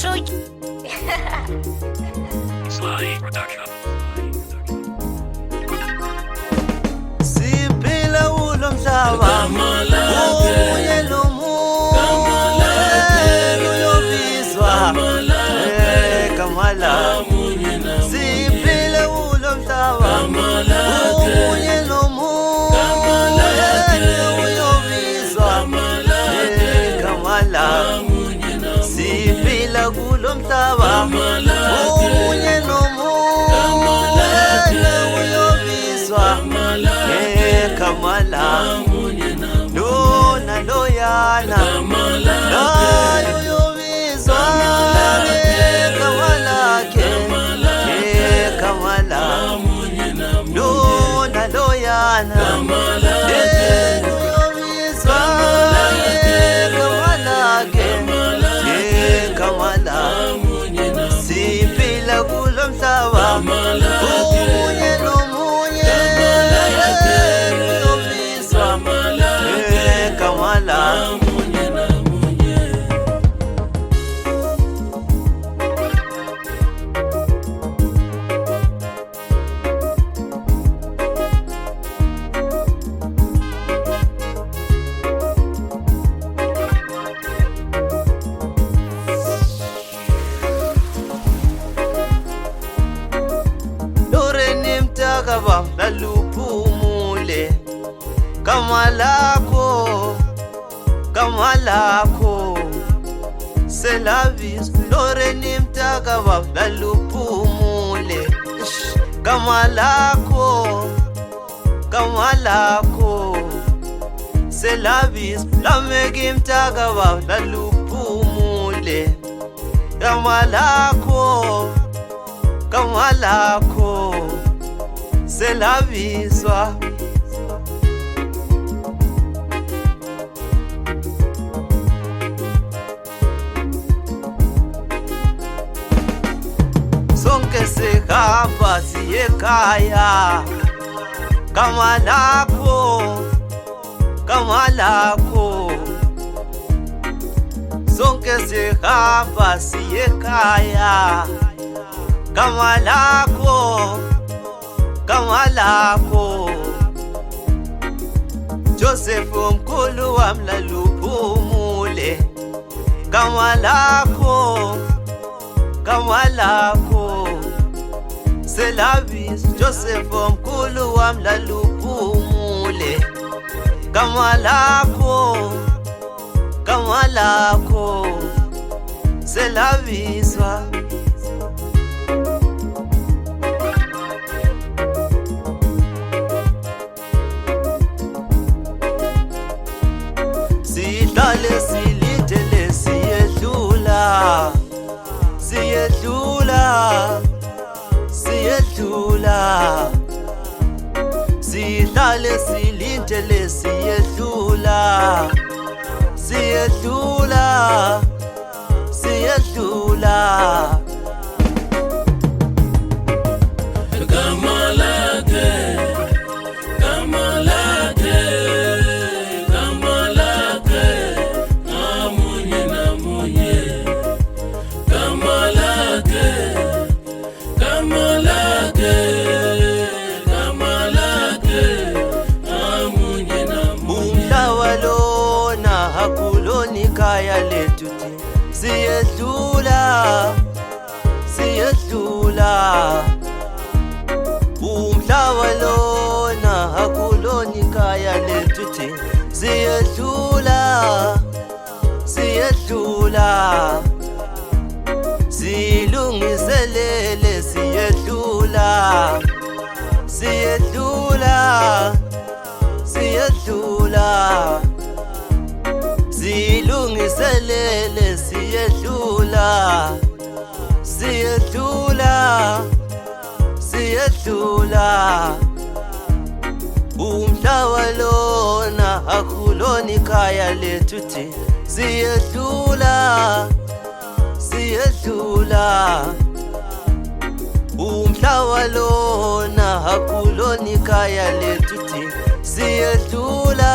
True. Sly Production. Sipila ulo mhlaba uye lomunye uyobizwa kamala. Sipila ulo mhlaba uye lomunye uyobizwa kamala. Sipila kulo mhlaba umunye nomunye uyobizwa kamala. Lona loyana nayo uyobizwa kamala kamala. Lona loyana uyobizwa kamala kamala. Sipila kulo mhlaba umunye nomunye uyobizwa kamala. Kaba laluphumule kamalako selavis loreni mtakaba laluphumule kamalako selavis lameki mtakaba laluphumule kamalako selabizwa. Sonke sihamba siye ekhaya kamalako. Sonke sihamba siye ekhaya kamalako. Joseph mkhulu wami laluphumule kamalako. Selabis Joseph mkhulu wami laluphumule kamalako. Selabiswa. Sihlale silindele siyedlula sihlale silindele siyedlula kaya letuti siyedlula umhlaba lona akuloni kaya letuti siyedlula silungiselele siyedlula silungiselele siyedlula umhlaba lona akuloni kaya letuti siyedlula umhlaba lona akuloni kaya letuti siyedlula